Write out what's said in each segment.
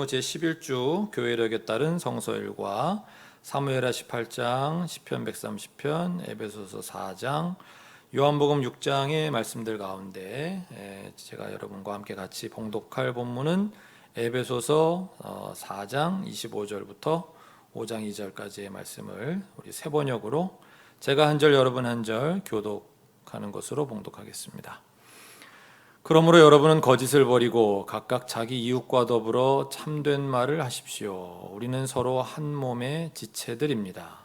추수감사절무 제11주 교회력에 따른 성서일과 사무엘하 18장, 시편 130편, 에베소서 4장, 요한복음 6장의 말씀들 가운데 제가 여러분과 함께 같이 봉독할 본문은 에베소서 4장 25절부터 5장 2절까지의 말씀을 우리 세 번역으로 제가 한 절 여러분 한 절 교독하는 것으로 봉독하겠습니다. 그러므로 여러분은 거짓을 버리고 각각 자기 이웃과 더불어 참된 말을 하십시오. 우리는 서로 한 몸의 지체들입니다.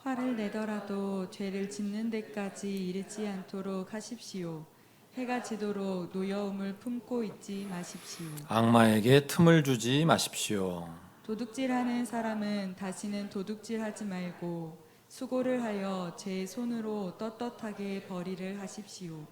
화를 내더라도 죄를 짓는 데까지 이르지 않도록 하십시오. 해가 지도록 노여움을 품고 있지 마십시오. 악마에게 틈을 주지 마십시오. 도둑질하는 사람은 다시는 도둑질하지 말고 수고를 하여 제 손으로 떳떳하게 벌이를 하십시오.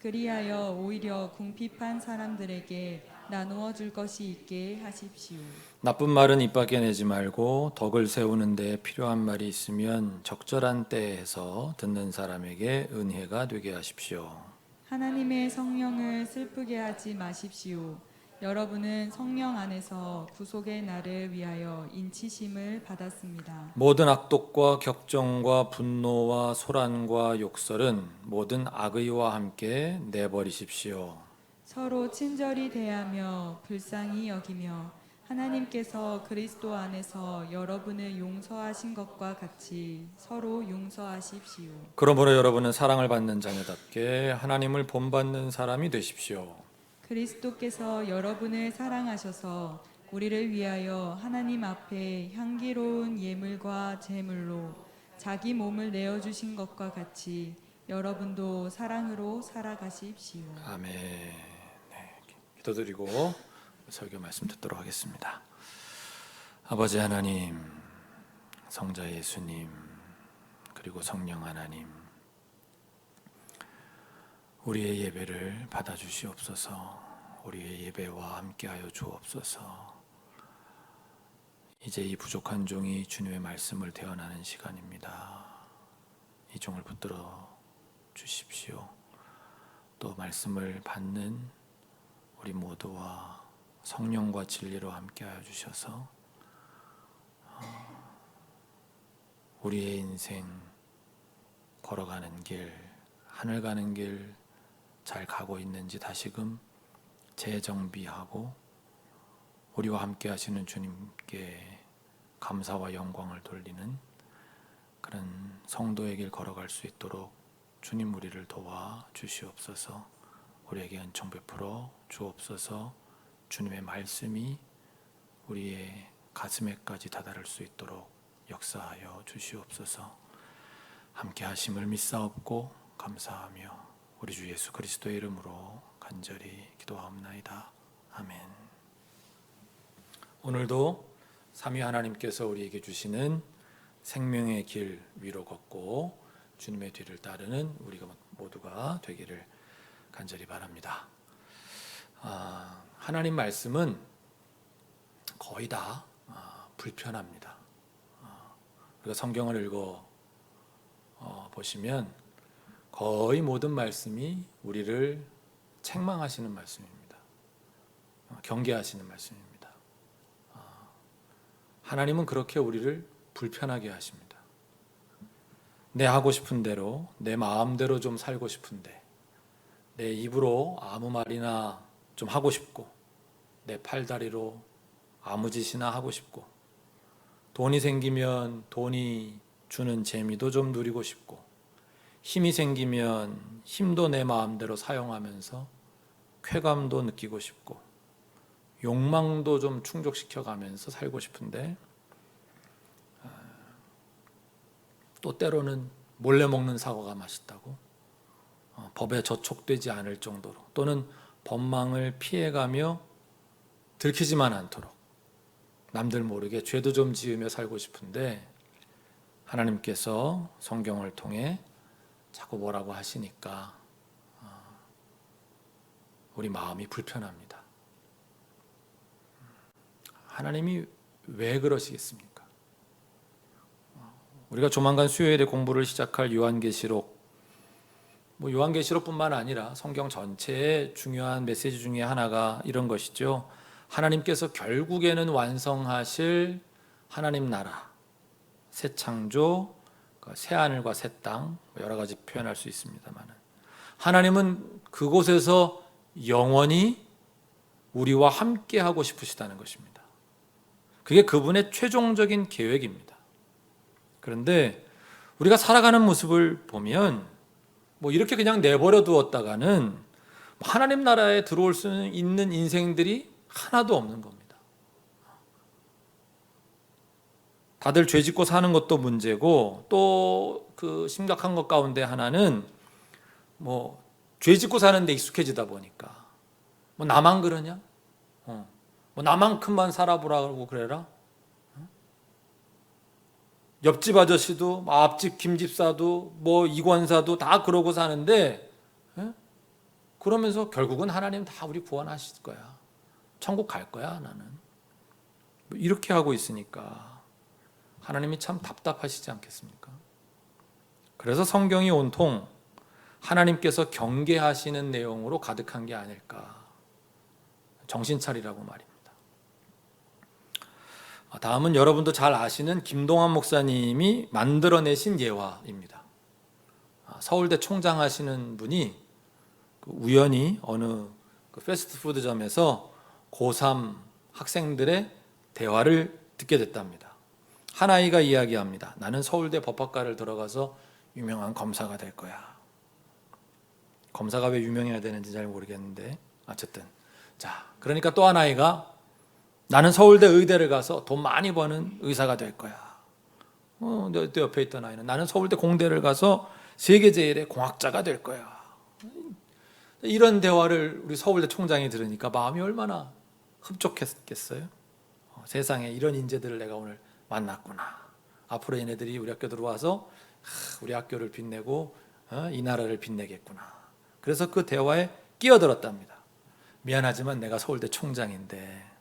그리하여 오히려 궁핍한 사람들에게 나누어 줄 것이 있게 하십시오. 나쁜 말은 입 밖에 내지 말고 덕을 세우는 데 필요한 말이 있으면 적절한 때에 해서 듣는 사람에게 은혜가 되게 하십시오. 하나님의 성령을 슬프게 하지 마십시오. 여러분은 성령 안에서 구속의 날을 위하여 인치심을 받았습니다. 모든 악독과 격정과 분노와 소란과 욕설은 모든 악의와 함께 내버리십시오. 서로 친절히 대하며 불쌍히 여기며 하나님께서 그리스도 안에서 여러분을 용서하신 것과 같이 서로 용서하십시오. 그러므로 여러분은 사랑을 받는 자녀답게 하나님을 본받는 사람이 되십시오. 그리스도께서 여러분을 사랑하셔서 우리를 위하여 하나님 앞에 향기로운 예물과 제물로 자기 몸을 내어주신 것과 같이 여러분도 사랑으로 살아가십시오. 아멘. 네, 기도드리고 설교 말씀 듣도록 하겠습니다. 아버지 하나님, 성자 예수님, 그리고 성령 하나님, 우리의 예배를 받아주시옵소서. 우리의 예배와 함께하여 주옵소서. 이제 이 부족한 종이 주님의 말씀을 대언하는 시간입니다. 이 종을 붙들어 주십시오. 또 말씀을 받는 우리 모두와 성령과 진리로 함께하여 주셔서 우리의 인생 걸어가는 길, 하늘 가는 길 잘 가고 있는지 다시금 재정비하고 우리와 함께 하시는 주님께 감사와 영광을 돌리는 그런 성도의 길 걸어갈 수 있도록 주님 우리를 도와 주시옵소서. 우리에게 은총 베풀어 주옵소서. 주님의 말씀이 우리의 가슴에까지 다다를 수 있도록 역사하여 주시옵소서. 함께 하심을 믿사옵고 감사하며 우리 주 예수 그리스도의 이름으로 간절히 기도하옵나이다. 아멘. 오늘도 삼위 하나님께서 우리에게 주시는 생명의 길 위로 걷고 주님의 뒤를 따르는 우리가 모두가 되기를 간절히 바랍니다. 하나님 말씀은 거의 다 불편합니다. 우리가 성경을 읽어 보시면 거의 모든 말씀이 우리를 책망하시는 말씀입니다. 경계하시는 말씀입니다. 하나님은 그렇게 우리를 불편하게 하십니다. 내 하고 싶은 대로, 내 마음대로 좀 살고 싶은데, 내 입으로 아무 말이나 좀 하고 싶고, 내 팔다리로 아무 짓이나 하고 싶고, 돈이 생기면 돈이 주는 재미도 좀 누리고 싶고, 힘이 생기면 힘도 내 마음대로 사용하면서 쾌감도 느끼고 싶고, 욕망도 좀 충족시켜가면서 살고 싶은데, 또 때로는 몰래 먹는 사과가 맛있다고 법에 저촉되지 않을 정도로, 또는 법망을 피해가며 들키지만 않도록 남들 모르게 죄도 좀 지으며 살고 싶은데, 하나님께서 성경을 통해 자꾸 뭐라고 하시니까 우리 마음이 불편합니다. 하나님이 왜 그러시겠습니까? 우리가 조만간 수요일에 공부를 시작할 요한계시록, 요한계시록뿐만 아니라 성경 전체의 중요한 메시지 중에 하나가 이런 것이죠. 하나님께서 결국에는 완성하실 하나님 나라, 새 창조, 새 하늘과 새 땅, 여러 가지 표현할 수 있습니다만, 하나님은 그곳에서 영원히 우리와 함께 하고 싶으시다는 것입니다. 그게 그분의 최종적인 계획입니다. 그런데 우리가 살아가는 모습을 보면 이렇게 그냥 내버려 두었다가는 하나님 나라에 들어올 수 있는 인생들이 하나도 없는 겁니다. 다들 죄 짓고 사는 것도 문제고, 또 그 심각한 것 가운데 하나는 죄 짓고 사는데 익숙해지다 보니까 나만 그러냐? 나만큼만 살아보라고 그래라? 옆집 아저씨도 앞집 김집사도 이권사도 다 그러고 사는데, 그러면서 결국은 하나님 다 우리 구원하실 거야, 천국 갈 거야 나는, 이렇게 하고 있으니까 하나님이 참 답답하시지 않겠습니까? 그래서 성경이 온통 하나님께서 경계하시는 내용으로 가득한 게 아닐까, 정신 차리라고 말입니다. 다음은 여러분도 잘 아시는 김동환 목사님이 만들어내신 예화입니다. 서울대 총장 하시는 분이 우연히 어느 패스트푸드점에서 고3 학생들의 대화를 듣게 됐답니다. 한 아이가 이야기합니다. 나는 서울대 법학과를 들어가서 유명한 검사가 될 거야. 검사가 왜 유명해야 되는지 잘 모르겠는데 어쨌든, 자, 그러니까 또 한 아이가 나는 서울대 의대를 가서 돈 많이 버는 의사가 될 거야. 또 옆에 있던 아이는 나는 서울대 공대를 가서 세계 제일의 공학자가 될 거야. 이런 대화를 우리 서울대 총장이 들으니까 마음이 얼마나 흡족했겠어요? 세상에 이런 인재들을 내가 오늘 만났구나. 앞으로 얘네들이 우리 학교 들어와서 우리 학교를 빛내고 이 나라를 빛내겠구나. 그래서 그 대화에 끼어들었답니다. 미안하지만 내가 서울대 총장인데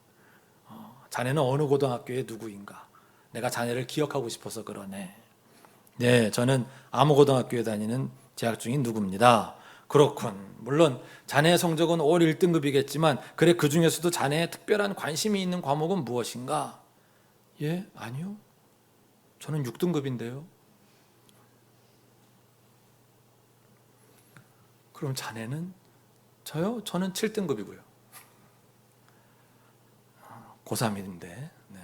자네는 어느 고등학교의 누구인가? 내가 자네를 기억하고 싶어서 그러네. 네, 저는 아무 고등학교에 다니는 재학 중인 누구입니다. 그렇군. 물론 자네의 성적은 올 1등급이겠지만 그래, 그 중에서도 자네의 특별한 관심이 있는 과목은 무엇인가? 예? 아니요. 저는 6등급인데요. 그럼 자네는? 저요? 저는 7등급이고요. 고3인데. 네.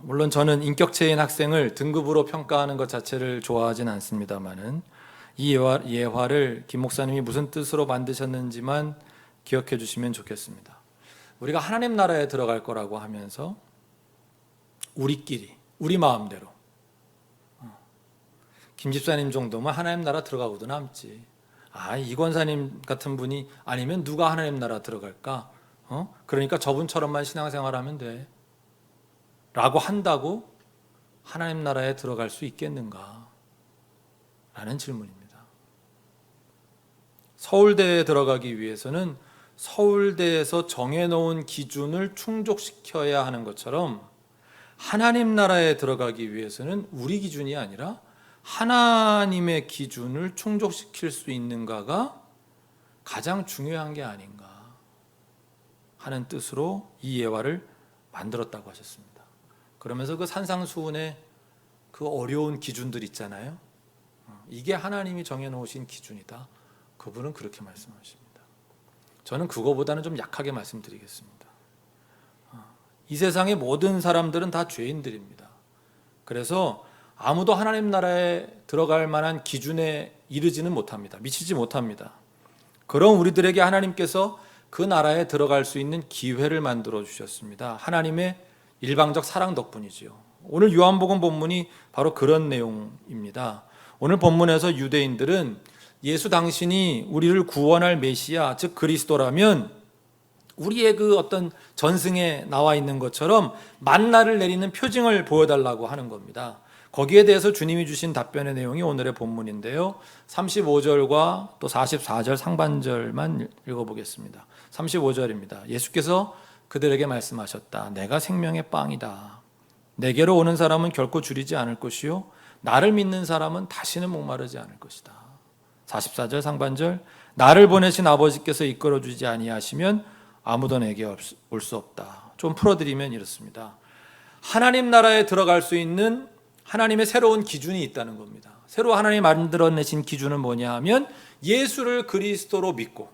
물론 저는 인격체인 학생을 등급으로 평가하는 것 자체를 좋아하진 않습니다만은 이 예화를 김 목사님이 무슨 뜻으로 만드셨는지만 기억해 주시면 좋겠습니다. 우리가 하나님 나라에 들어갈 거라고 하면서 우리끼리, 우리 마음대로, 김 집사님 정도면 하나님 나라 들어가고도 남지. 이 권사님 같은 분이 아니면 누가 하나님 나라 들어갈까? 그러니까 저분처럼만 신앙생활하면 돼. 라고 한다고 하나님 나라에 들어갈 수 있겠는가? 라는 질문입니다. 서울대에 들어가기 위해서는 서울대에서 정해놓은 기준을 충족시켜야 하는 것처럼 하나님 나라에 들어가기 위해서는 우리 기준이 아니라 하나님의 기준을 충족시킬 수 있는가가 가장 중요한 게 아닌가 하는 뜻으로 이 예화를 만들었다고 하셨습니다. 그러면서 그 산상수훈의 그 어려운 기준들 있잖아요. 이게 하나님이 정해놓으신 기준이다. 그분은 그렇게 말씀하십니다. 저는 그거보다는 좀 약하게 말씀드리겠습니다. 이 세상의 모든 사람들은 다 죄인들입니다. 그래서 아무도 하나님 나라에 들어갈 만한 기준에 이르지는 못합니다. 미치지 못합니다. 그럼 우리들에게 하나님께서 그 나라에 들어갈 수 있는 기회를 만들어 주셨습니다. 하나님의 일방적 사랑 덕분이지요. 오늘 요한복음 본문이 바로 그런 내용입니다. 오늘 본문에서 유대인들은 예수 당신이 우리를 구원할 메시아, 즉 그리스도라면 우리의 그 어떤 전승에 나와 있는 것처럼 만나를 내리는 표징을 보여달라고 하는 겁니다. 거기에 대해서 주님이 주신 답변의 내용이 오늘의 본문인데요. 35절과 또 44절 상반절만 읽어보겠습니다. 35절입니다. 예수께서 그들에게 말씀하셨다. 내가 생명의 빵이다. 내게로 오는 사람은 결코 줄이지 않을 것이요 나를 믿는 사람은 다시는 목마르지 않을 것이다. 44절 상반절 나를 보내신 아버지께서 이끌어주지 아니하시면 아무도 내게 올 수 없다. 좀 풀어드리면 이렇습니다. 하나님 나라에 들어갈 수 있는 하나님의 새로운 기준이 있다는 겁니다. 새로 하나님이 만들어내신 기준은 뭐냐 하면 예수를 그리스도로 믿고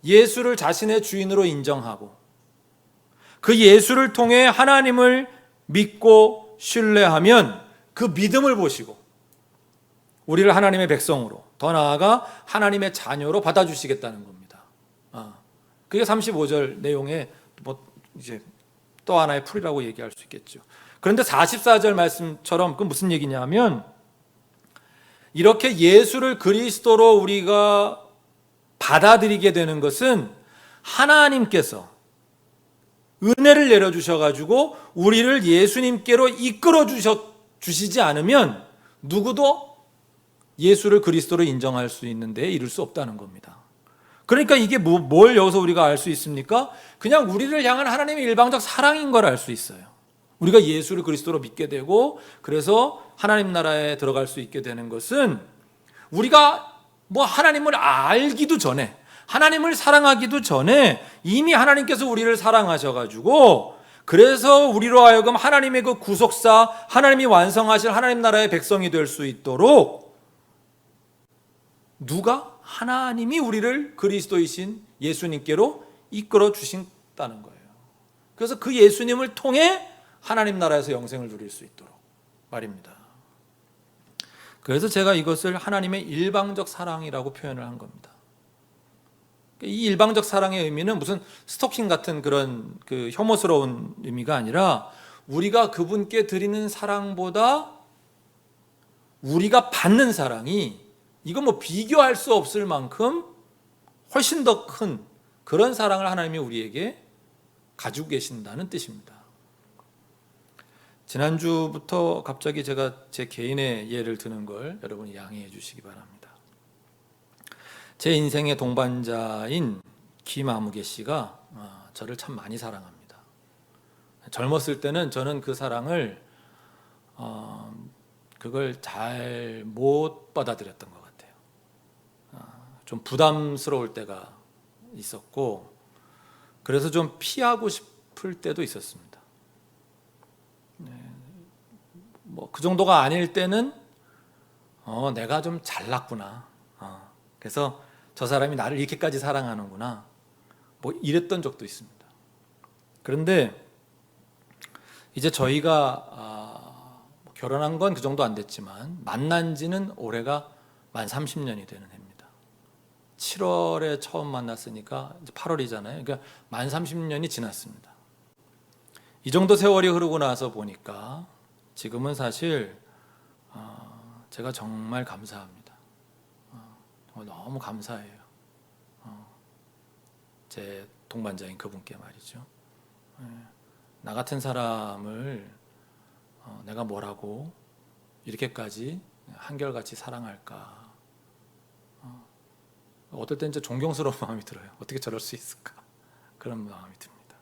예수를 자신의 주인으로 인정하고 그 예수를 통해 하나님을 믿고 신뢰하면 그 믿음을 보시고 우리를 하나님의 백성으로 더 나아가 하나님의 자녀로 받아주시겠다는 겁니다. 그게 35절 내용의 이제 또 하나의 풀이라고 얘기할 수 있겠죠. 그런데 44절 말씀처럼 그 무슨 얘기냐면 이렇게 예수를 그리스도로 우리가 받아들이게 되는 것은 하나님께서 은혜를 내려주셔가지고 우리를 예수님께로 이끌어 주시지 않으면 누구도 예수를 그리스도로 인정할 수 있는데 이룰 수 없다는 겁니다. 그러니까 이게 뭘 여기서 우리가 알 수 있습니까? 그냥 우리를 향한 하나님의 일방적 사랑인 걸 알 수 있어요. 우리가 예수를 그리스도로 믿게 되고 그래서 하나님 나라에 들어갈 수 있게 되는 것은 우리가 하나님을 알기도 전에 하나님을 사랑하기도 전에 이미 하나님께서 우리를 사랑하셔가지고 그래서 우리로 하여금 하나님의 그 구속사 하나님이 완성하실 하나님 나라의 백성이 될 수 있도록 누가? 하나님이 우리를 그리스도이신 예수님께로 이끌어 주신다는 거예요. 그래서 그 예수님을 통해 하나님 나라에서 영생을 누릴 수 있도록 말입니다. 그래서 제가 이것을 하나님의 일방적 사랑이라고 표현을 한 겁니다. 이 일방적 사랑의 의미는 무슨 스토킹 같은 그런 그 혐오스러운 의미가 아니라 우리가 그분께 드리는 사랑보다 우리가 받는 사랑이 이건 비교할 수 없을 만큼 훨씬 더 큰 그런 사랑을 하나님이 우리에게 가지고 계신다는 뜻입니다. 지난주부터 갑자기 제가 제 개인의 예를 드는 걸 여러분이 양해해 주시기 바랍니다. 제 인생의 동반자인 김아무개 씨가 저를 참 많이 사랑합니다. 젊었을 때는 저는 그 사랑을 그걸 잘 못 받아들였던 것 같아요. 좀 부담스러울 때가 있었고 그래서 좀 피하고 싶을 때도 있었습니다. 그 정도가 아닐 때는 내가 좀 잘났구나. 그래서 저 사람이 나를 이렇게까지 사랑하는구나. 이랬던 적도 있습니다. 그런데 이제 저희가 결혼한 건 그 정도 안 됐지만 만난 지는 올해가 만 30년이 되는 해입니다. 7월에 처음 만났으니까 이제 8월이잖아요. 그러니까 만 30년이 지났습니다. 이 정도 세월이 흐르고 나서 보니까 지금은 사실 제가 정말 감사합니다. 너무 감사해요. 제 동반자인 그분께 말이죠. 나 같은 사람을 내가 뭐라고 이렇게까지 한결같이 사랑할까. 어떨 땐 이제 존경스러운 마음이 들어요. 어떻게 저럴 수 있을까. 그런 마음이 듭니다.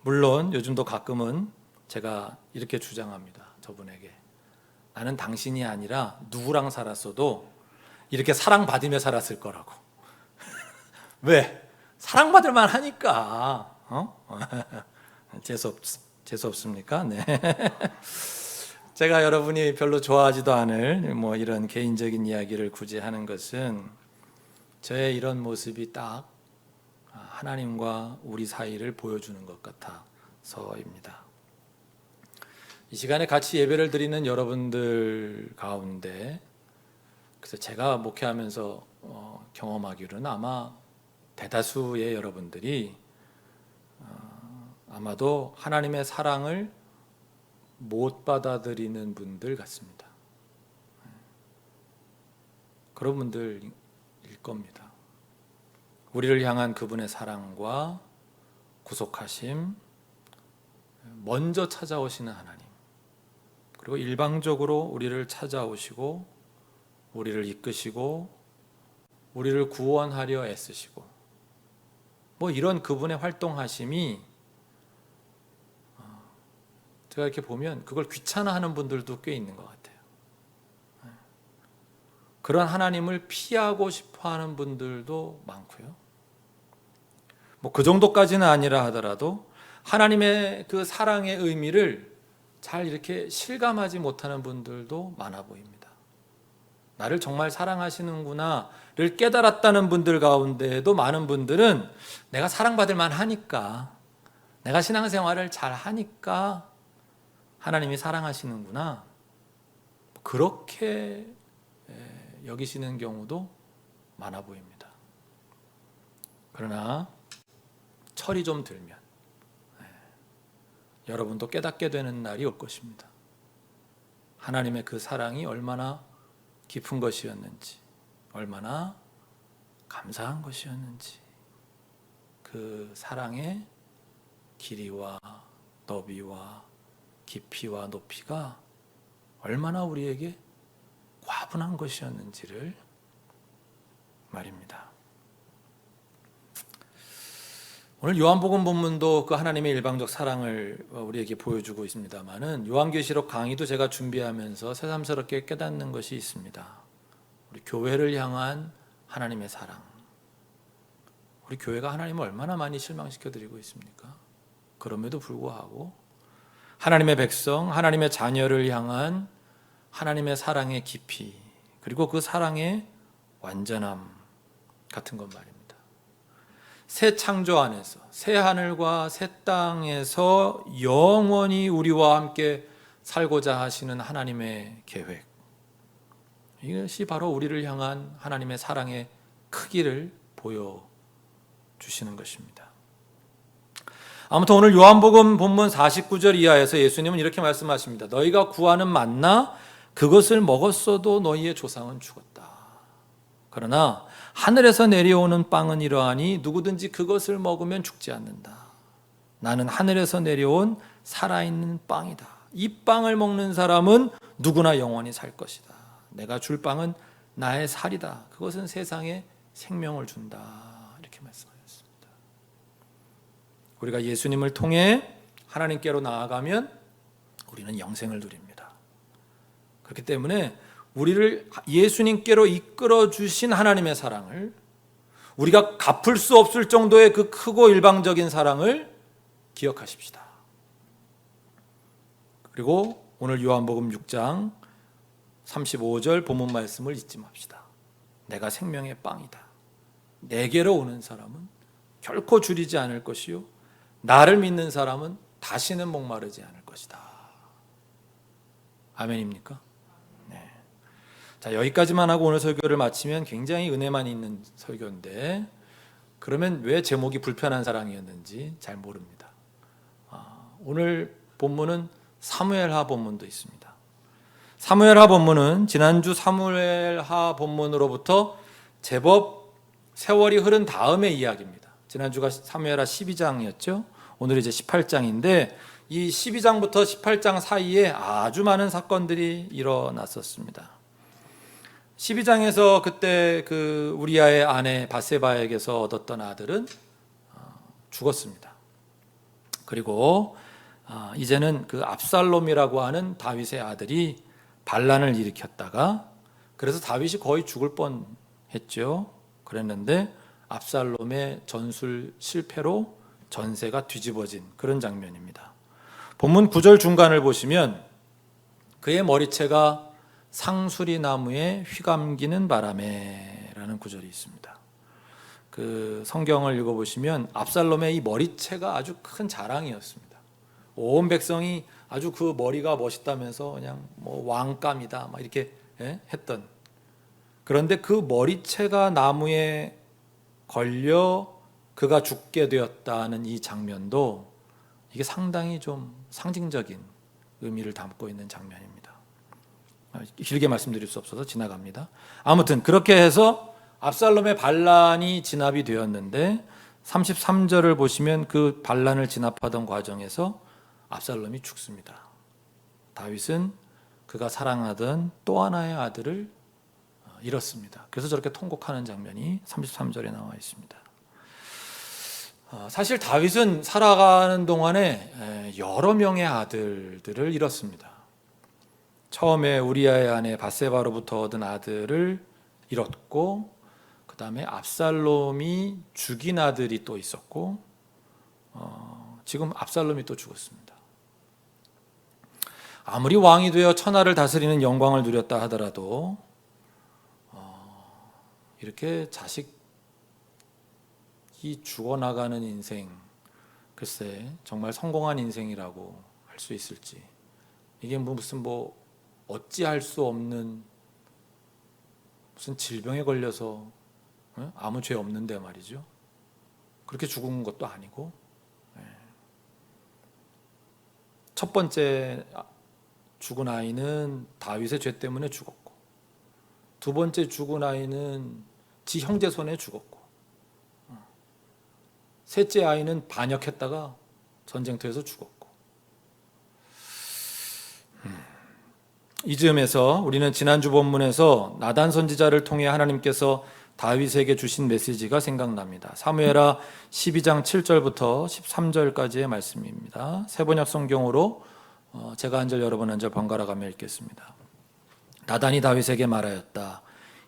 물론 요즘도 가끔은 제가 이렇게 주장합니다. 저분에게. 나는 당신이 아니라 누구랑 살았어도 이렇게 사랑받으며 살았을 거라고. 왜? 사랑받을 만하니까. 재수 없습니까? 네. 제가 여러분이 별로 좋아하지도 않을 이런 개인적인 이야기를 굳이 하는 것은 저의 이런 모습이 딱 하나님과 우리 사이를 보여주는 것 같아서입니다. 이 시간에 같이 예배를 드리는 여러분들 가운데 그래서 제가 목회하면서 경험하기로는 아마 대다수의 여러분들이 아마도 하나님의 사랑을 못 받아들이는 분들 같습니다. 그런 분들일 겁니다. 우리를 향한 그분의 사랑과 구속하심, 먼저 찾아오시는 하나님, 그리고 일방적으로 우리를 찾아오시고 우리를 이끄시고 우리를 구원하려 애쓰시고 이런 그분의 활동하심이 제가 이렇게 보면 그걸 귀찮아하는 분들도 꽤 있는 것 같아요. 그런 하나님을 피하고 싶어하는 분들도 많고요. 뭐 그 정도까지는 아니라 하더라도 하나님의 그 사랑의 의미를 잘 이렇게 실감하지 못하는 분들도 많아 보입니다. 나를 정말 사랑하시는구나를 깨달았다는 분들 가운데에도 많은 분들은 내가 사랑받을 만하니까, 내가 신앙생활을 잘 하니까 하나님이 사랑하시는구나, 그렇게 여기시는 경우도 많아 보입니다. 그러나 철이 좀 들면 여러분도 깨닫게 되는 날이 올 것입니다. 하나님의 그 사랑이 얼마나 깊은 것이었는지, 얼마나 감사한 것이었는지, 그 사랑의 길이와 너비와 깊이와 높이가 얼마나 우리에게 과분한 것이었는지를 말입니다. 오늘 요한복음 본문도 그 하나님의 일방적 사랑을 우리에게 보여주고 있습니다만은 요한계시록 강의도 제가 준비하면서 새삼스럽게 깨닫는 것이 있습니다. 우리 교회를 향한 하나님의 사랑. 우리 교회가 하나님을 얼마나 많이 실망시켜드리고 있습니까? 그럼에도 불구하고 하나님의 백성, 하나님의 자녀를 향한 하나님의 사랑의 깊이, 그리고 그 사랑의 완전함 같은 것 말입니다. 새 창조 안에서, 새 하늘과 새 땅에서 영원히 우리와 함께 살고자 하시는 하나님의 계획, 이것이 바로 우리를 향한 하나님의 사랑의 크기를 보여주시는 것입니다. 아무튼 오늘 요한복음 본문 49절 이하에서 예수님은 이렇게 말씀하십니다. 너희가 구하는 만나 그것을 먹었어도 너희의 조상은 죽었다. 그러나 하늘에서 내려오는 빵은 이러하니 누구든지 그것을 먹으면 죽지 않는다. 나는 하늘에서 내려온 살아있는 빵이다. 이 빵을 먹는 사람은 누구나 영원히 살 것이다. 내가 줄 빵은 나의 살이다. 그것은 세상에 생명을 준다. 이렇게 말씀하셨습니다. 우리가 예수님을 통해 하나님께로 나아가면 우리는 영생을 누립니다. 그렇기 때문에 우리를 예수님께로 이끌어 주신 하나님의 사랑을, 우리가 갚을 수 없을 정도의 그 크고 일방적인 사랑을 기억하십시다. 그리고 오늘 요한복음 6장 35절 본문 말씀을 잊지 맙시다. 내가 생명의 빵이다. 내게로 오는 사람은 결코 줄이지 않을 것이요 나를 믿는 사람은 다시는 목마르지 않을 것이다. 아멘입니까? 네. 자, 여기까지만 하고 오늘 설교를 마치면 굉장히 은혜만 있는 설교인데, 그러면 왜 제목이 불편한 사랑이었는지 잘 모릅니다. 오늘 본문은 사무엘하 본문도 있습니다. 사무엘하 본문은 지난주 사무엘하 본문으로부터 제법 세월이 흐른 다음의 이야기입니다. 지난주가 사무엘하 12장이었죠. 오늘 이제 18장인데 이 12장부터 18장 사이에 아주 많은 사건들이 일어났었습니다. 12장에서 그때 그 우리아의 아내 바세바에게서 얻었던 아들은 죽었습니다. 그리고 이제는 그 압살롬이라고 하는 다윗의 아들이 반란을 일으켰다가, 그래서 다윗이 거의 죽을 뻔했죠. 그랬는데 압살롬의 전술 실패로 전세가 뒤집어진 그런 장면입니다. 본문 9절 중간을 보시면 그의 머리채가 상수리 나무에 휘감기는 바람에 라는 구절이 있습니다. 그 성경을 읽어보시면 압살롬의 이 머리채가 아주 큰 자랑이었습니다. 온 백성이 아주 그 머리가 멋있다면서 그냥 뭐 왕감이다 막 이렇게 했던, 그런데 그 머리채가 나무에 걸려 그가 죽게 되었다는 이 장면도 이게 상당히 좀 상징적인 의미를 담고 있는 장면입니다. 길게 말씀드릴 수 없어서 지나갑니다. 아무튼 그렇게 해서 압살롬의 반란이 진압이 되었는데 33절을 보시면 그 반란을 진압하던 과정에서 압살롬이 죽습니다. 다윗은 그가 사랑하던 또 하나의 아들을 잃었습니다. 그래서 저렇게 통곡하는 장면이 33절에 나와 있습니다. 사실 다윗은 살아가는 동안에 여러 명의 아들들을 잃었습니다. 처음에 우리아의 아내 바세바로부터 얻은 아들을 잃었고, 그 그 다음에 압살롬이 죽인 아들이 또 있었고, 지금 압살롬이 또 죽었습니다. 아무리 왕이 되어 천하를 다스리는 영광을 누렸다 하더라도 이렇게 자식이 죽어나가는 인생, 글쎄 정말 성공한 인생이라고 할 수 있을지, 이게 무슨 어찌할 수 없는 무슨 질병에 걸려서 아무 죄 없는데 말이죠. 그렇게 죽은 것도 아니고, 첫 번째 죽은 아이는 다윗의 죄 때문에 죽었고, 두 번째 죽은 아이는 지 형제 손에 죽었고, 셋째 아이는 반역했다가 전쟁터에서 죽었고. 이 즈음에서 우리는 지난주 본문에서 나단 선지자를 통해 하나님께서 다윗에게 주신 메시지가 생각납니다. 사무엘하 12장 7절부터 13절까지의 말씀입니다. 세번역 성경으로 제가 한 절 여러분 한 절 번갈아 가며 읽겠습니다. 나단이 다윗에게 말하였다.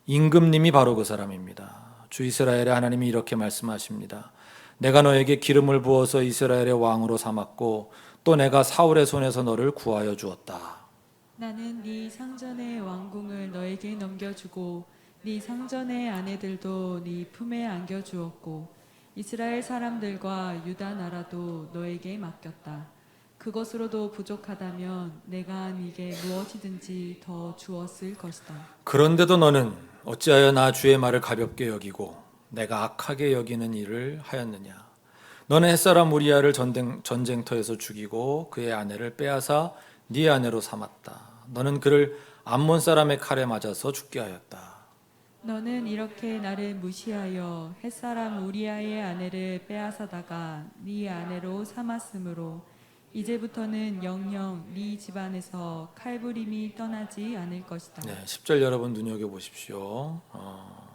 임금님이 바로 그 사람입니다. 주 이스라엘의 하나님이 이렇게 말씀하십니다. 내가 너에게 기름을 부어서 이스라엘의 왕으로 삼았고 또 내가 사울의 손에서 너를 구하여 주었다. 나는 네 상전의 왕궁을 너에게 넘겨주고 네 상전의 아내들도 네 품에 안겨주었고 이스라엘 사람들과 유다 나라도 너에게 맡겼다. 그것으로도 부족하다면 내가 네게 무엇이든지 더 주었을 것이다. 그런데도 너는 어찌하여 나 주의 말을 가볍게 여기고 내가 악하게 여기는 일을 하였느냐. 너는 햇사람 우리아를 전쟁터에서 죽이고 그의 아내를 빼앗아 네 아내로 삼았다. 너는 그를 암몬 사람의 칼에 맞아서 죽게 하였다. 너는 이렇게 나를 무시하여 햇사람 우리아의 아내를 빼앗아다가 네 아내로 삼았으므로 이제부터는 영영 네 집안에서 칼부림이 떠나지 않을 것이다. 10절 여러분 눈여겨보십시오.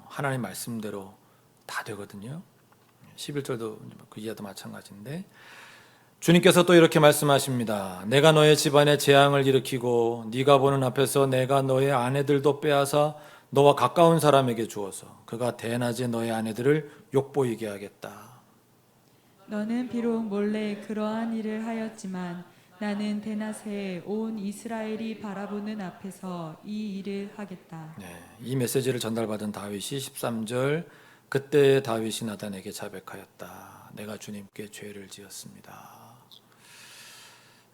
하나님 말씀대로 다 되거든요. 11절도 그 이하도 마찬가지인데, 주님께서 또 이렇게 말씀하십니다. 내가 너의 집안에 재앙을 일으키고 네가 보는 앞에서 내가 너의 아내들도 빼앗아 너와 가까운 사람에게 주어서 그가 대낮에 너의 아내들을 욕보이게 하겠다. 너는 비록 몰래 그러한 일을 하였지만 나는 대낮에 온 이스라엘이 바라보는 앞에서 이 일을 하겠다. 이 메시지를 전달받은 다윗이 13절, 그때 다윗이 나단에게 자백하였다. 내가 주님께 죄를 지었습니다.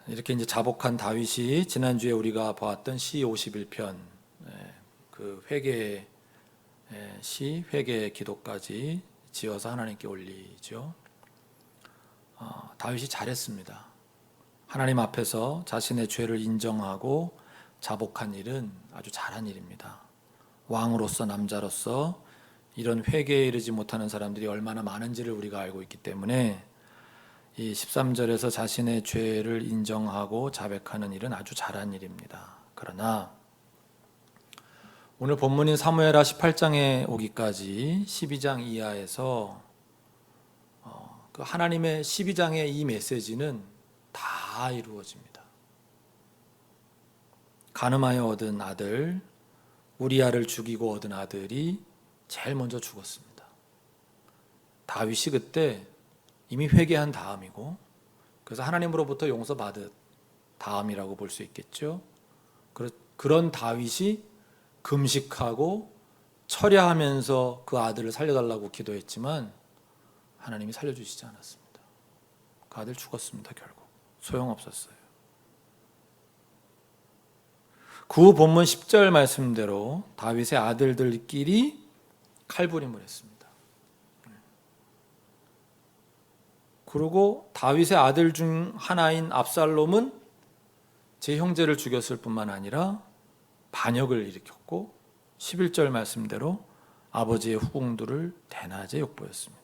이렇게 이제 자복한 다윗이 지난주에 우리가 보았던 시 51편, 그 회개의 시, 회개의 기도까지 지어서 하나님께 올리죠. 다윗이 잘했습니다. 하나님 앞에서 자신의 죄를 인정하고 자복한 일은 아주 잘한 일입니다. 왕으로서, 남자로서 이런 회개에 이르지 못하는 사람들이 얼마나 많은지를 우리가 알고 있기 때문에 이 13절에서 자신의 죄를 인정하고 자백하는 일은 아주 잘한 일입니다. 그러나 오늘 본문인 사무엘하 18장에 오기까지 12장 이하에서 그 하나님의 12장의 이 메시지는 다 이루어집니다. 간음하여 얻은 아들, 우리아를 죽이고 얻은 아들이 제일 먼저 죽었습니다. 다윗이 그때 이미 회개한 다음이고, 그래서 하나님으로부터 용서받은 다음이라고 볼 수 있겠죠. 그런 다윗이 금식하고 철야하면서 그 아들을 살려달라고 기도했지만 하나님이 살려주시지 않았습니다. 그 아들 죽었습니다. 결국 소용없었어요. 그 본문 10절 말씀대로 다윗의 아들들끼리 칼부림을 했습니다. 그리고 다윗의 아들 중 하나인 압살롬은 제 형제를 죽였을 뿐만 아니라 반역을 일으켰고 11절 말씀대로 아버지의 후궁들을 대낮에 욕보였습니다.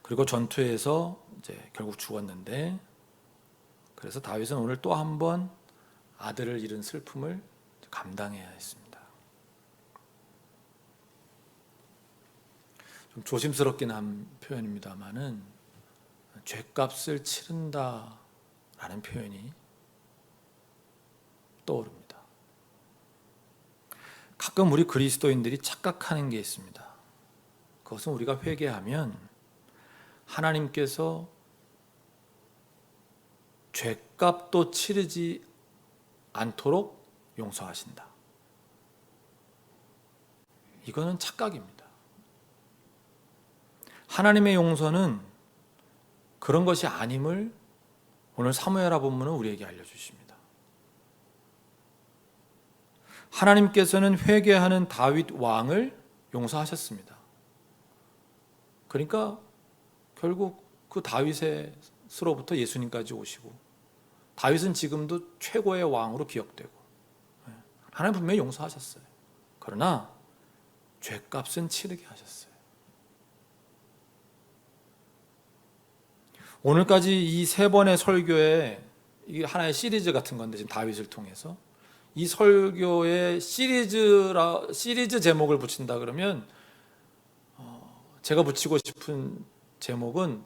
그리고 전투에서 이제 결국 죽었는데, 그래서 다윗은 오늘 또 한 번 아들을 잃은 슬픔을 감당해야 했습니다. 좀 조심스럽긴 한 표현입니다만은 죄값을 치른다라는 표현이 떠오릅니다. 가끔 우리 그리스도인들이 착각하는 게 있습니다. 그것은 우리가 회개하면 하나님께서 죄값도 치르지 않도록 용서하신다. 이거는 착각입니다. 하나님의 용서는 그런 것이 아님을 오늘 사무엘하 본문은 우리에게 알려주십니다. 하나님께서는 회개하는 다윗 왕을 용서하셨습니다. 그러니까 결국 그 다윗으로부터 예수님까지 오시고, 다윗은 지금도 최고의 왕으로 기억되고, 하나님 분명히 용서하셨어요. 그러나 죄값은 치르게 하셨어요. 오늘까지 이 세 번의 설교에, 이게 하나의 시리즈 같은 건데, 지금 다윗을 통해서 이 설교의 시리즈 제목을 붙인다 그러면 제가 붙이고 싶은 제목은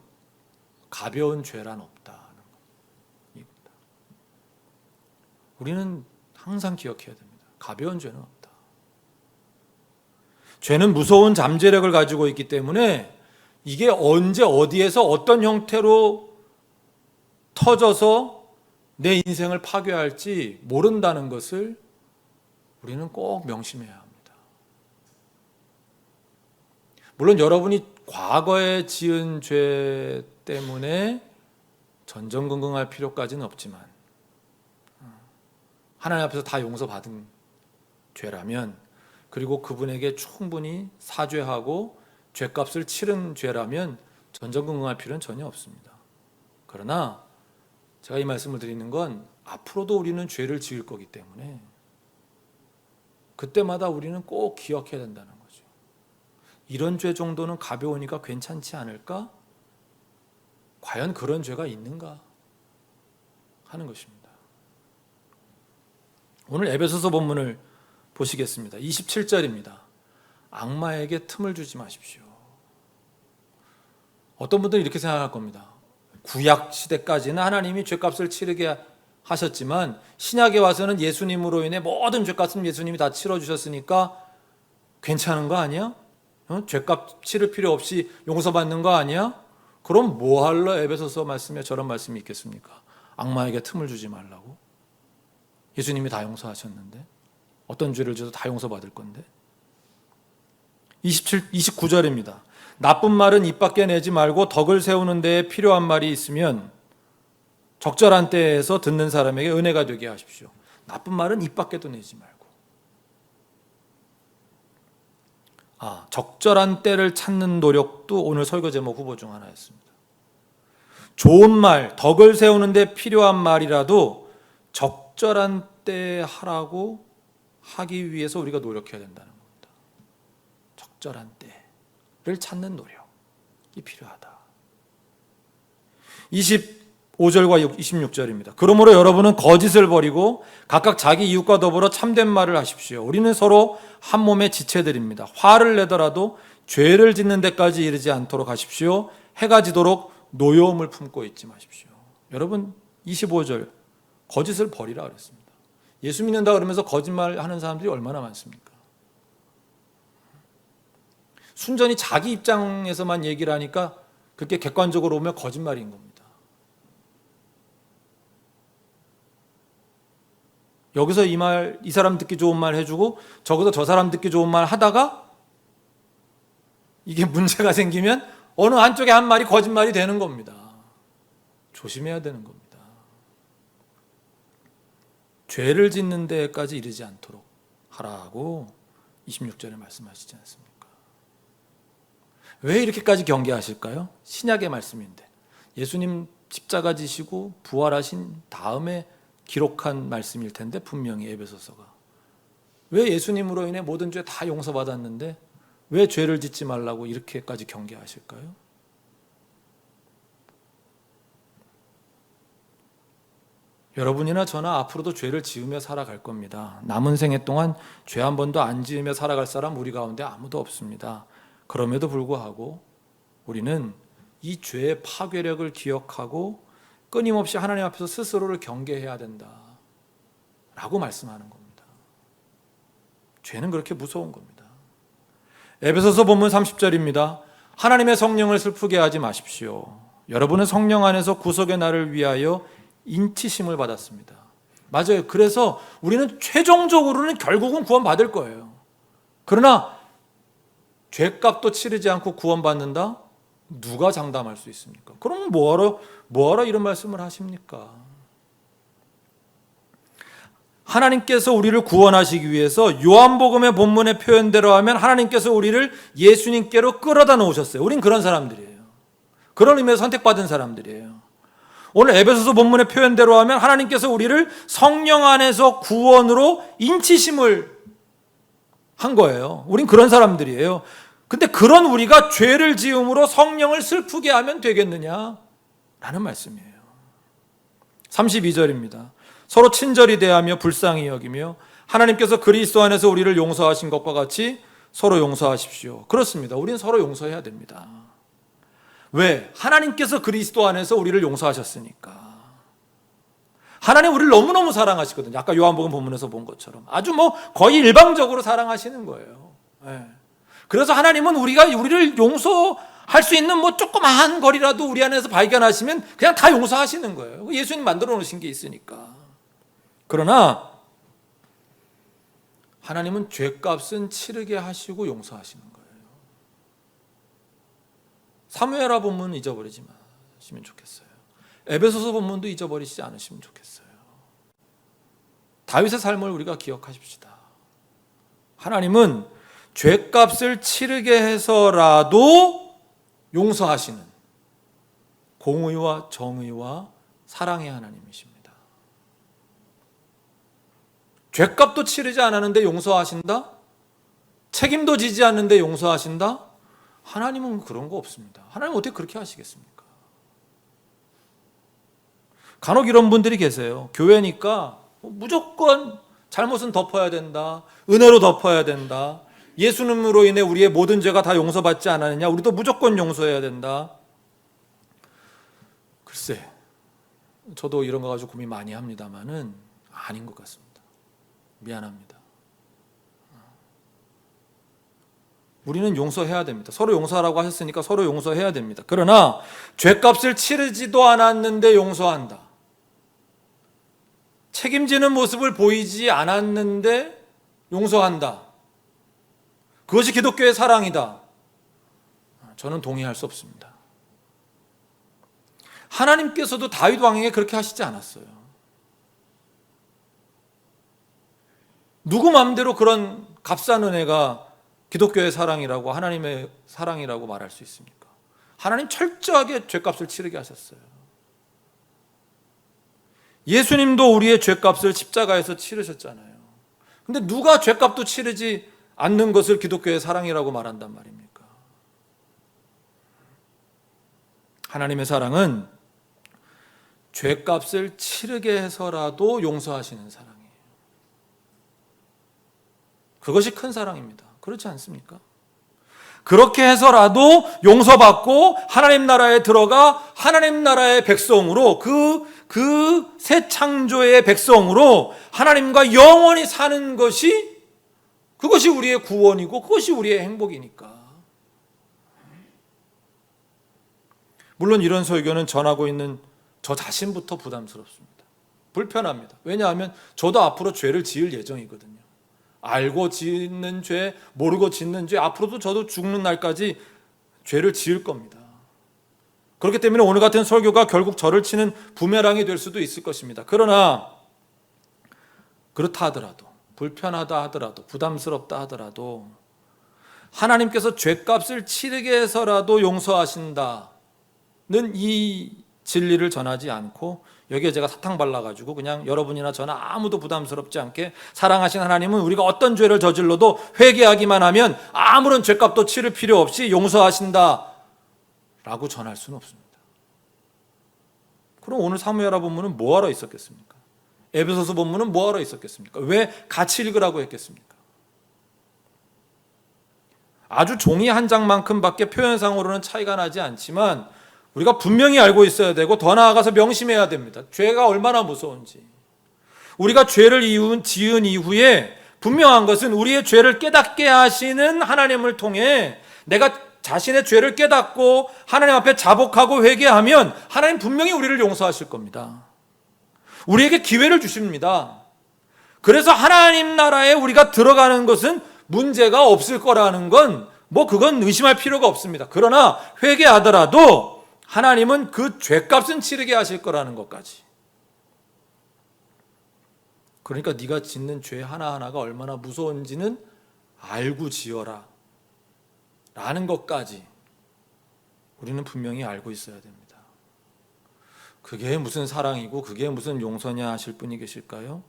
가벼운 죄란 없다는 겁니다. 우리는 항상 기억해야 됩니다. 가벼운 죄는 없다. 죄는 무서운 잠재력을 가지고 있기 때문에 이게 언제 어디에서 어떤 형태로 터져서 내 인생을 파괴할지 모른다는 것을 우리는 꼭 명심해야 합니다. 물론 여러분이 과거에 지은 죄 때문에 전전긍긍할 필요까지는 없지만, 하나님 앞에서 다 용서받은 죄라면, 그리고 그분에게 충분히 사죄하고 죄값을 치른 죄라면 전전긍긍할 필요는 전혀 없습니다. 그러나 제가 이 말씀을 드리는 건 앞으로도 우리는 죄를 지을 거기 때문에 그때마다 우리는 꼭 기억해야 된다는 거죠. 이런 죄 정도는 가벼우니까 괜찮지 않을까? 과연 그런 죄가 있는가? 하는 것입니다. 오늘 에베소서 본문을 보시겠습니다. 27절입니다. 악마에게 틈을 주지 마십시오. 어떤 분들은 이렇게 생각할 겁니다. 구약 시대까지는 하나님이 죄값을 치르게 하셨지만 신약에 와서는 예수님으로 인해 모든 죄값은 예수님이 다 치러주셨으니까 괜찮은 거 아니야? 죄값 치를 필요 없이 용서받는 거 아니야? 그럼 뭐 할러 에베소서 말씀에 저런 말씀이 있겠습니까? 악마에게 틈을 주지 말라고? 예수님이 다 용서하셨는데, 어떤 죄를 져도 다 용서받을 건데. 29절입니다. 나쁜 말은 입 밖에 내지 말고 덕을 세우는 데에 필요한 말이 있으면 적절한 때에서 듣는 사람에게 은혜가 되게 하십시오. 나쁜 말은 입 밖에도 내지 말고. 적절한 때를 찾는 노력도 오늘 설교 제목 후보 중 하나였습니다. 좋은 말, 덕을 세우는 데 필요한 말이라도 적절한 때에 하라고 하기 위해서 우리가 노력해야 된다는 겁니다. 적절한 때를 찾는 노력이 필요하다. 25절과 26절입니다. 그러므로 여러분은 거짓을 버리고 각각 자기 이웃과 더불어 참된 말을 하십시오. 우리는 서로 한 몸의 지체들입니다. 화를 내더라도 죄를 짓는 데까지 이르지 않도록 하십시오. 해가 지도록 노여움을 품고 있지 마십시오. 여러분, 25절 거짓을 버리라 그랬습니다. 예수 믿는다 그러면서 거짓말 하는 사람들이 얼마나 많습니까? 순전히 자기 입장에서만 얘기를 하니까 그게 객관적으로 보면 거짓말인 겁니다. 여기서 이 사람 듣기 좋은 말 해주고 저기서 저 사람 듣기 좋은 말 하다가 이게 문제가 생기면 어느 한쪽에 한 말이 거짓말이 되는 겁니다. 조심해야 되는 겁니다. 죄를 짓는 데까지 이르지 않도록 하라고 26절에 말씀하시지 않습니까? 왜 이렇게까지 경계하실까요? 신약의 말씀인데, 예수님 십자가 지시고 부활하신 다음에 기록한 말씀일 텐데, 분명히 에베소서가 왜 예수님으로 인해 모든 죄 다 용서받았는데 왜 죄를 짓지 말라고 이렇게까지 경계하실까요? 여러분이나 저나 앞으로도 죄를 지으며 살아갈 겁니다. 남은 생애 동안 죄 한 번도 안 지으며 살아갈 사람 우리 가운데 아무도 없습니다. 그럼에도 불구하고 우리는 이 죄의 파괴력을 기억하고 끊임없이 하나님 앞에서 스스로를 경계해야 된다 라고 말씀하는 겁니다. 죄는 그렇게 무서운 겁니다. 에베소서 본문 30절입니다. 하나님의 성령을 슬프게 하지 마십시오. 여러분은 성령 안에서 구속의 날을 위하여 인치심을 받았습니다. 맞아요. 그래서 우리는 최종적으로는 결국은 구원받을 거예요. 그러나 죄값도 치르지 않고 구원받는다? 누가 장담할 수 있습니까? 그럼 뭐하러 이런 말씀을 하십니까? 하나님께서 우리를 구원하시기 위해서 요한복음의 본문의 표현대로 하면 하나님께서 우리를 예수님께로 끌어다 놓으셨어요. 우린 그런 사람들이에요. 그런 의미에서 선택받은 사람들이에요. 오늘 에베소서 본문의 표현대로 하면 하나님께서 우리를 성령 안에서 구원으로 인치심을 한 거예요. 우린 그런 사람들이에요. 근데 그런 우리가 죄를 지음으로 성령을 슬프게 하면 되겠느냐? 라는 말씀이에요. 32절입니다. 서로 친절히 대하며 불쌍히 여기며 하나님께서 그리스도 안에서 우리를 용서하신 것과 같이 서로 용서하십시오. 그렇습니다. 우린 서로 용서해야 됩니다. 왜? 하나님께서 그리스도 안에서 우리를 용서하셨으니까. 하나님 우리를 너무너무 사랑하시거든요. 아까 요한복음 본문에서 본 것처럼 아주 거의 일방적으로 사랑하시는 거예요. 네. 그래서 하나님은 우리를 용서할 수 있는 조그마한 거리라도 우리 안에서 발견하시면 그냥 다 용서하시는 거예요. 예수님 만들어 놓으신 게 있으니까. 그러나 하나님은 죄값은 치르게 하시고 용서하시는 거예요. 사무엘하 본문은 잊어버리지 마시면 좋겠어요. 에베소서 본문도 잊어버리시지 않으시면 좋겠어요. 다윗의 삶을 우리가 기억하십시다. 하나님은 죄값을 치르게 해서라도 용서하시는 공의와 정의와 사랑의 하나님이십니다. 죄값도 치르지 않았는데 용서하신다? 책임도 지지 않는데 용서하신다? 하나님은 그런 거 없습니다. 하나님은 어떻게 그렇게 하시겠습니까? 간혹 이런 분들이 계세요. 교회니까 무조건 잘못은 덮어야 된다. 은혜로 덮어야 된다. 예수님으로 인해 우리의 모든 죄가 다 용서받지 않았느냐? 우리도 무조건 용서해야 된다. 글쎄, 저도 이런 거 가지고 고민 많이 합니다만은 아닌 것 같습니다. 미안합니다. 우리는 용서해야 됩니다. 서로 용서하라고 하셨으니까 서로 용서해야 됩니다. 그러나 죄값을 치르지도 않았는데 용서한다. 책임지는 모습을 보이지 않았는데 용서한다. 그것이 기독교의 사랑이다. 저는 동의할 수 없습니다. 하나님께서도 다윗 왕에게 그렇게 하시지 않았어요. 누구 마음대로 그런 값싼 은혜가 기독교의 사랑이라고 하나님의 사랑이라고 말할 수 있습니까? 하나님 철저하게 죄값을 치르게 하셨어요. 예수님도 우리의 죄값을 십자가에서 치르셨잖아요. 근데 누가 죄값도 치르지 않는 것을 기독교의 사랑이라고 말한단 말입니까? 하나님의 사랑은 죄값을 치르게 해서라도 용서하시는 사랑이에요. 그것이 큰 사랑입니다. 그렇지 않습니까? 그렇게 해서라도 용서받고 하나님 나라에 들어가 하나님 나라의 백성으로 그 새 창조의 백성으로 하나님과 영원히 사는 그것이 우리의 구원이고 그것이 우리의 행복이니까. 물론 이런 설교는 전하고 있는 저 자신부터 부담스럽습니다. 불편합니다. 왜냐하면 저도 앞으로 죄를 지을 예정이거든요. 알고 짓는 죄, 모르고 짓는 죄, 앞으로도 저도 죽는 날까지 죄를 지을 겁니다. 그렇기 때문에 오늘 같은 설교가 결국 저를 치는 부메랑이 될 수도 있을 것입니다. 그러나 그렇다 하더라도, 불편하다 하더라도, 부담스럽다 하더라도 하나님께서 죄값을 치르게 해서라도 용서하신다는 이 진리를 전하지 않고 여기에 제가 사탕 발라가지고 그냥 여러분이나 저나 아무도 부담스럽지 않게 사랑하신 하나님은 우리가 어떤 죄를 저질러도 회개하기만 하면 아무런 죄값도 치를 필요 없이 용서하신다 라고 전할 수는 없습니다. 그럼 오늘 사무엘하 본문은 뭐하러 있었겠습니까? 에베소서 본문은 뭐하러 있었겠습니까? 왜 같이 읽으라고 했겠습니까? 아주 종이 한 장만큼밖에 표현상으로는 차이가 나지 않지만 우리가 분명히 알고 있어야 되고 더 나아가서 명심해야 됩니다. 죄가 얼마나 무서운지. 우리가 죄를 지은 이후에 분명한 것은 우리의 죄를 깨닫게 하시는 하나님을 통해 내가 자신의 죄를 깨닫고 하나님 앞에 자복하고 회개하면 하나님 분명히 우리를 용서하실 겁니다. 우리에게 기회를 주십니다. 그래서 하나님 나라에 우리가 들어가는 것은 문제가 없을 거라는 건 그건 의심할 필요가 없습니다. 그러나 회개하더라도 하나님은 그 죄값은 치르게 하실 거라는 것까지. 그러니까 네가 짓는 죄 하나하나가 얼마나 무서운지는 알고 지어라 라는 것까지 우리는 분명히 알고 있어야 됩니다. 그게 무슨 사랑이고 그게 무슨 용서냐 하실 분이 계실까요?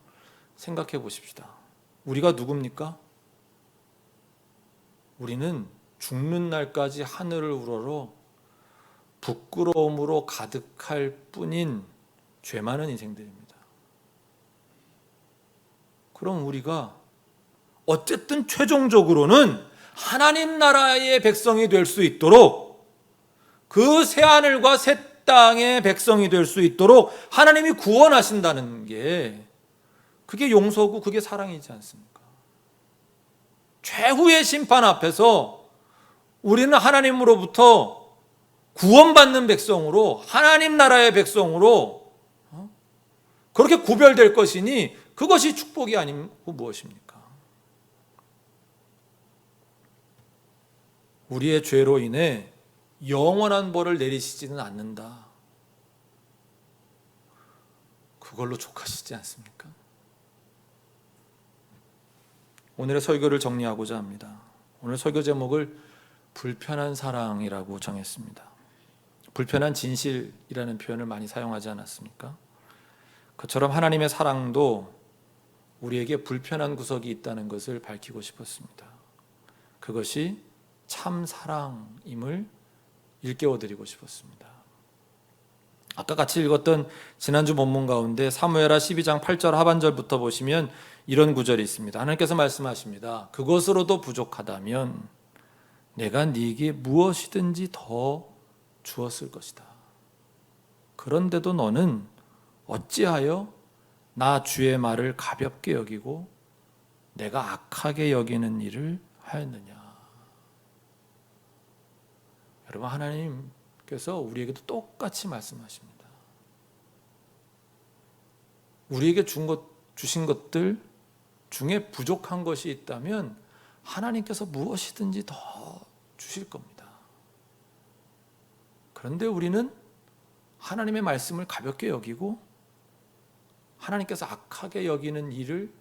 생각해 보십시다. 우리가 누굽니까? 우리는 죽는 날까지 하늘을 우러러 부끄러움으로 가득할 뿐인 죄 많은 인생들입니다. 그럼 우리가 어쨌든 최종적으로는 하나님 나라의 백성이 될 수 있도록, 그 새하늘과 새 땅의 백성이 될 수 있도록 하나님이 구원하신다는 게 그게 용서고 그게 사랑이지 않습니까? 최후의 심판 앞에서 우리는 하나님으로부터 구원받는 백성으로, 하나님 나라의 백성으로 그렇게 구별될 것이니 그것이 축복이 아니고 무엇입니까? 우리의 죄로 인해 영원한 벌을 내리시지는 않는다. 그걸로 족하시지 않습니까? 오늘의 설교를 정리하고자 합니다. 오늘 설교 제목을 불편한 사랑이라고 정했습니다. 불편한 진실이라는 표현을 많이 사용하지 않았습니까? 그처럼 하나님의 사랑도 우리에게 불편한 구석이 있다는 것을 밝히고 싶었습니다. 그것이 참 사랑임을 일깨워드리고 싶었습니다. 아까 같이 읽었던 지난주 본문 가운데 사무엘하 12장 8절 하반절부터 보시면 이런 구절이 있습니다. 하나님께서 말씀하십니다. 그것으로도 부족하다면 내가 네게 무엇이든지 더 주었을 것이다. 그런데도 너는 어찌하여 나 주의 말을 가볍게 여기고 내가 악하게 여기는 일을 하였느냐. 여러분, 하나님께서 우리에게도 똑같이 말씀하십니다. 우리에게 주신 것들 중에 부족한 것이 있다면 하나님께서 무엇이든지 더 주실 겁니다. 그런데 우리는 하나님의 말씀을 가볍게 여기고 하나님께서 악하게 여기는 일을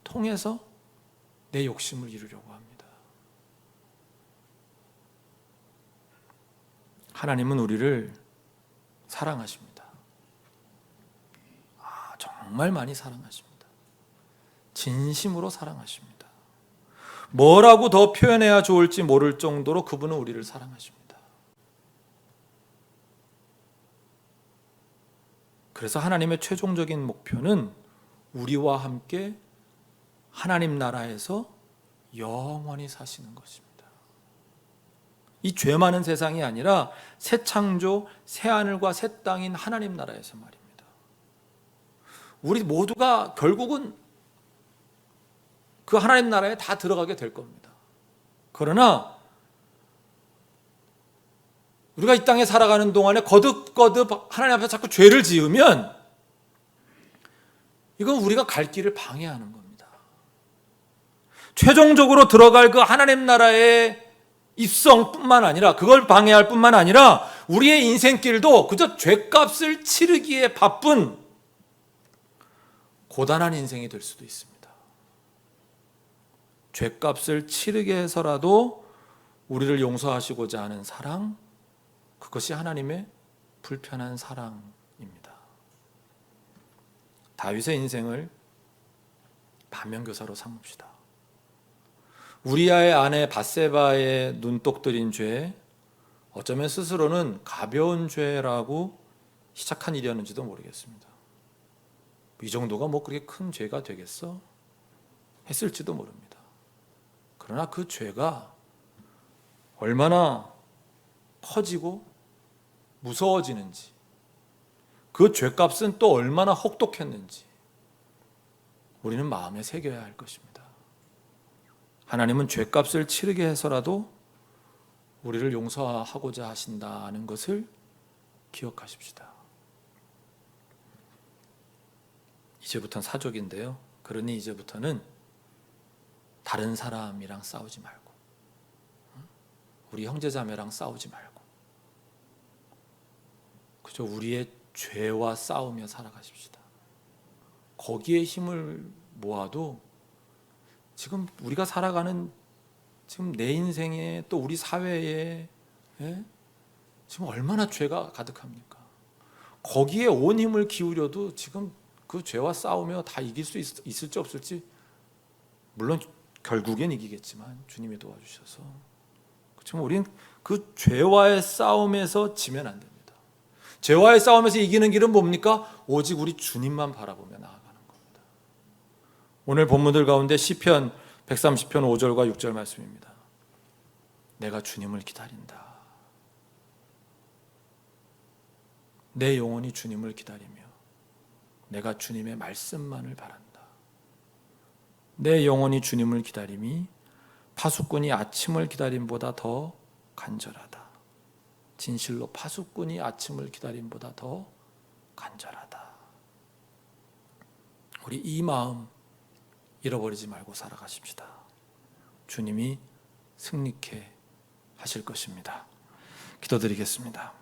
통해서 내 욕심을 이루려고 합니다. 하나님은 우리를 사랑하십니다. 정말 많이 사랑하십니다. 진심으로 사랑하십니다. 뭐라고 더 표현해야 좋을지 모를 정도로 그분은 우리를 사랑하십니다. 그래서 하나님의 최종적인 목표는 우리와 함께 하나님 나라에서 영원히 사시는 것입니다. 이 죄 많은 세상이 아니라 새 창조, 새 하늘과 새 땅인 하나님 나라에서 말입니다. 우리 모두가 결국은 그 하나님 나라에 다 들어가게 될 겁니다. 그러나 우리가 이 땅에 살아가는 동안에 거듭거듭 하나님 앞에 자꾸 죄를 지으면 이건 우리가 갈 길을 방해하는 겁니다. 최종적으로 들어갈 그 하나님 나라의 입성뿐만 아니라, 그걸 방해할 뿐만 아니라 우리의 인생길도 그저 죄값을 치르기에 바쁜 고단한 인생이 될 수도 있습니다. 죄값을 치르게 해서라도 우리를 용서하시고자 하는 사랑, 그것이 하나님의 불편한 사랑입니다. 다윗의 인생을 반면교사로 삼읍시다. 우리아의 아내 밧세바의 눈독 들인 죄, 어쩌면 스스로는 가벼운 죄라고 시작한 일이었는지도 모르겠습니다. 이 정도가 그렇게 큰 죄가 되겠어? 했을지도 모릅니다. 그러나 그 죄가 얼마나 커지고 무서워지는지, 그 죄값은 또 얼마나 혹독했는지 우리는 마음에 새겨야 할 것입니다. 하나님은 죄값을 치르게 해서라도 우리를 용서하고자 하신다는 것을 기억하십시다. 이제부터는 사족인데요. 그러니 이제부터는 다른 사람이랑 싸우지 말고, 우리 형제자매랑 싸우지 말고, 그저 우리의 죄와 싸우며 살아가십시다. 거기에 힘을 모아도 지금 우리가 살아가는 지금 내 인생에 또 우리 사회에 지금 얼마나 죄가 가득합니까? 거기에 온 힘을 기울여도 지금 그 죄와 싸우며 다 이길 수 있을지 없을지, 물론 결국엔 이기겠지만 주님이 도와주셔서, 지금 우리는 그 죄와의 싸움에서 지면 안 됩니다. 죄와의 싸움에서 이기는 길은 뭡니까? 오직 우리 주님만 바라보며 나아가는 겁니다. 오늘 본문들 가운데 시편 130편 5절과 6절 말씀입니다. 내가 주님을 기다린다. 내 영혼이 주님을 기다리며 내가 주님의 말씀만을 바란다. 내 영혼이 주님을 기다림이 파수꾼이 아침을 기다림보다 더 간절하다. 진실로 파수꾼이 아침을 기다림보다 더 간절하다. 우리 이 마음 잃어버리지 말고 살아가십시다. 주님이 승리케 하실 것입니다. 기도드리겠습니다.